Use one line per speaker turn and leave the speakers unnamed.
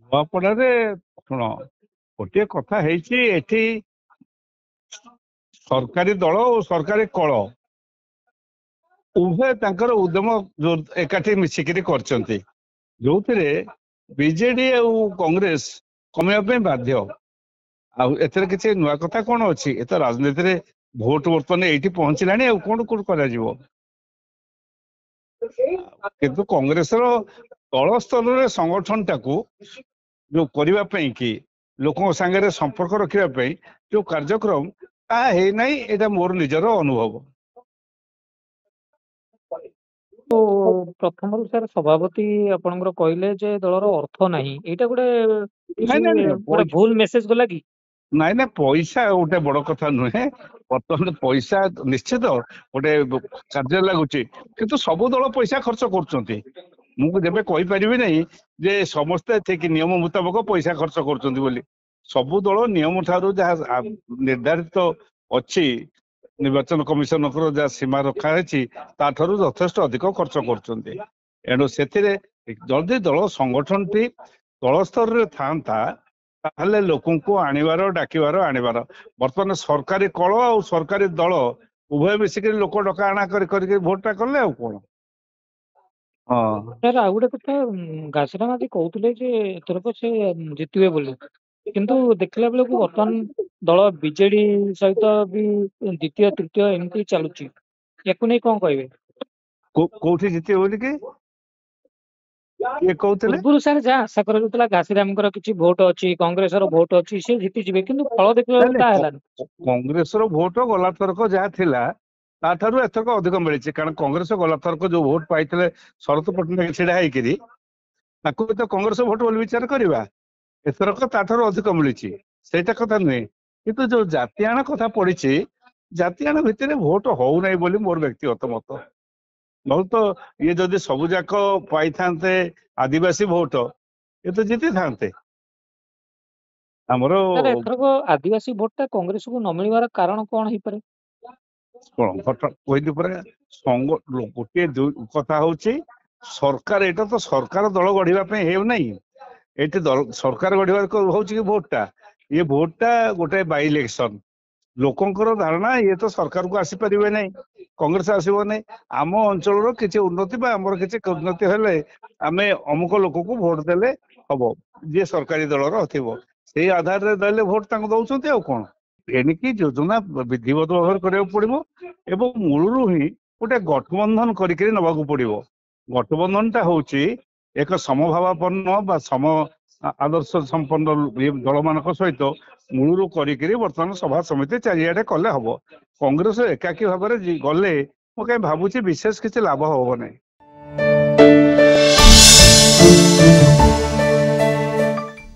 ନୂଆପଡାରେ ଶୁଣ, ଗୋଟିଏ କଥା ହେଇଛି ଏଠି ସରକାରୀ ଦଳ ଓ ସରକାରୀ କଳ ଉଭୟ ତାଙ୍କର ଉଦ୍ୟମ ଏକାଠି ମିଶିକିରି କରିଛନ୍ତି, ଯୋଉଥିରେ ବିଜେଡି ଆଉ କଂଗ୍ରେସ କମେଇବା ପାଇଁ ବାଧ୍ୟ। ଆଉ ଏଥିରେ କିଛି ନୂଆ କଥା କଣ ଅଛି? ଏ ତ ରାଜନୀତିରେ ଭୋଟ ବର୍ତ୍ତମାନ ଏଇଠି ପହଞ୍ଚିଲାଣି, ଆଉ କଣ କଣ କରାଯିବ? କିନ୍ତୁ କଂଗ୍ରେସର ତଳ ସ୍ତରରେ ସଂଗଠନଟାକୁ ଯୋଉ କରିବା ପାଇଁ କି ଲୋକଙ୍କ ସାଙ୍ଗରେ ସମ୍ପର୍କ ରଖିବା ପାଇଁ ଯୋଉ କାର୍ଯ୍ୟକ୍ରମ ତାହା ହେଇନାହିଁ, ଏଇଟା ମୋର ନିଜର ଅନୁଭବ।
ତ ପ୍ରଥମରୁ ସାର୍ ସଭାପତି ଆପଣଙ୍କର କହିଲେ ଯେ ଦଳର ଅର୍ଥ ନାହିଁ, ଏଇଟା ଗୋଟେ କିଛି
ନାଇଁ ନାଇଁ
ଗୋଟେ ଭୁଲ ମେସେଜ ଗଲା କି?
ନାଇଁ ନାଇଁ, ପଇସା ଗୋଟେ ବଡ କଥା ନୁହେଁ। ବର୍ତ୍ତମାନ ପଇସା ନିଶ୍ଚିତ ଗୋଟେ କାର୍ଯ୍ୟ ଲାଗୁଛି, କିନ୍ତୁ ସବୁ ଦଳ ପଇସା ଖର୍ଚ୍ଚ କରୁଛନ୍ତି। ମୁଁ ଯେବେ କହିପାରିବି ନାହିଁ ଯେ ସମସ୍ତେ ଠିକ ନିୟମ ମୁତାବକ ପଇସା ଖର୍ଚ୍ଚ କରୁଛନ୍ତି ବୋଲି। ସବୁ ଦଳ ନିୟମ ଠାରୁ ଯାହା ନିର୍ଦ୍ଧାରିତ ଅଛି, ନିର୍ବାଚନ କମିଶନଙ୍କର ଯାହା ସୀମା ରଖାଯାଇଛି ତାଠାରୁ ଯଥେଷ୍ଟ ଅଧିକ ଖର୍ଚ୍ଚ କରୁଛନ୍ତି। ଏଣୁ ସେଥିରେ ଯଦି ଦଳ ସଂଗଠନଟି ତଳ ସ୍ତରରେ ଥାଆନ୍ତା ତାହେଲେ ଲୋକଙ୍କୁ ଆଣିବାର ଆଣିବାର ବର୍ତ୍ତମାନ ସରକାରୀ କଳ ଆଉ ସରକାରୀ ଦଳ ଉଭୟ ମିଶିକିରି ଲୋକ ଡକା ଆଣା କରିକି ଭୋଟଟା କଲେ, ଆଉ କଣ? ହଁ
ସାର୍ ଆଉ ଗୋଟେ କଥା, ଘାସରାମ ଆଜି କହୁଥିଲେ ଯେ ଏଥରକ ସେ ଜିତିବେ ବୋଲି, କିନ୍ତୁ ଦେଖିଲା ବେଳକୁ ବର୍ତ୍ତମାନ ଦଳ ବିଜେଡି ସହିତ ବି ଦ୍ୱିତୀୟ ତୃତୀୟ ଏମିତି ଚାଲୁଛି, ୟାକୁ ନେଇ କଣ କହିବେ?
କୋଉଠି ଜିତିବେ ବୋଲି କି କିଏ କହୁଥିଲେ?
ପୂର୍ବରୁ ସାର୍ ଯାହା ଆଶା କରାଯାଉଥିଲା, ଘାସିରାମଙ୍କର କିଛି ଭୋଟ ଅଛି, କଂଗ୍ରେସର ଭୋଟ ଅଛି, ସେ ଜିତିଯିବେ, କିନ୍ତୁ ଫଳ ଦେଖିଲା ବେଳକୁ ତାହା ହେଲାନି।
କଂଗ୍ରେସର ଭୋଟ ଗଲା ଥରକ ଯାହା ଥିଲା ତାଠାରୁ ଏଥରକ ଅଧିକ ମିଳିଛି, କାରଣ କଂଗ୍ରେସ ଗଲା ଥରକ ଯୋଉ ଭୋଟ ପାଇଥିଲେ ଶରତ ପଟ୍ଟନାୟକ ଛିଡା ହେଇକିରି, ତାକୁ ବି ତ କଂଗ୍ରେସ ଭୋଟ ବୋଲି ବିଚାର କରିବା। ଏଥରକ ତାଠାରୁ ଅଧିକ ମିଳିଛି, ସେଇଟା କଥା ନୁହେଁ। କିନ୍ତୁ ଯୋଉ ଜାତିଆଣ କଥା ପଡିଛି, ଜାତିଆଣ ଭିତରେ ଭୋଟ ହଉନାହିଁ ବୋଲି ମୋର ବ୍ୟକ୍ତିଗତ ମତ। ବହୁତ ଇଏ ଯଦି ସବୁ ଯାକ ପାଇଥାନ୍ତେ ଆଦିବାସୀ ଭୋଟ, ଏ ତ ଜିତିଥାନ୍ତେ। ଆମର
ସାର୍ ଏଥରକ ଆଦିବାସୀ ଭୋଟ ଟା କଂଗ୍ରେସକୁ ନ ମିଳିବାର କାରଣ କଣ ହେଇପାରେ?
କହିଲି ପରା, ଗୋଟିଏ କଥା ହଉଛି ସରକାର, ଏଇଟା ତ ସରକାର ଦଳ ଗଢିବା ପାଇଁ ହେଉନାହିଁ, ଏଇଠି ସରକାର ଗଢିବାକୁ ହଉଛି କି ଭୋଟ ଟା। ଇଏ ଭୋଟ ଟା ଗୋଟେ ବାଇ ଇଲେକ୍ସନ। ଲୋକଙ୍କର ଧାରଣା ଇଏ ତ ସରକାରକୁ ଆସିପାରିବେ ନାହିଁ, କଂଗ୍ରେସ ଆସିବ ନାହିଁ। ଆମ ଅଞ୍ଚଳର କିଛି ଉନ୍ନତି ବା ଆମର କିଛି ଉନ୍ନତି ହେଲେ ଆମେ ଅମୁକ ଲୋକକୁ ଭୋଟ ଦେଲେ ହବ, ଯିଏ ସରକାରୀ ଦଳର ଥିବ, ସେଇ ଆଧାରରେ ଦେଲେ ଭୋଟ ତାଙ୍କୁ ଦଉଛନ୍ତି। ଆଉ କଣ? ଏଣିକି ଯୋଜନା ବିଧିବଦ୍ଧ ଭାବରେ କରିବାକୁ ପଡିବ ଏବଂ ମୂଳରୁ ହିଁ ଗୋଟେ ଗଠବନ୍ଧନ କରିକି ନେବାକୁ ପଡିବ। ଗଠବନ୍ଧନ ଟା ହଉଛି ଏକ ସମଭାବାପନ୍ନ ବା ଆଦର୍ଶ ସମ୍ପନ୍ନ ଦଳ ମାନଙ୍କ ସହିତ ମୂଳରୁ କରିକିରି ବର୍ତ୍ତମାନ ସଭା ସମିତି ଚାରିଆଡେ କଲେ ହବ। କଂଗ୍ରେସ ଏକାକୀ ଭାବରେ ଗଲେ ମୁଁ କାହିଁ ଭାବୁଛି ବିଶେଷ କିଛି ଲାଭ ହବ ନାହିଁ।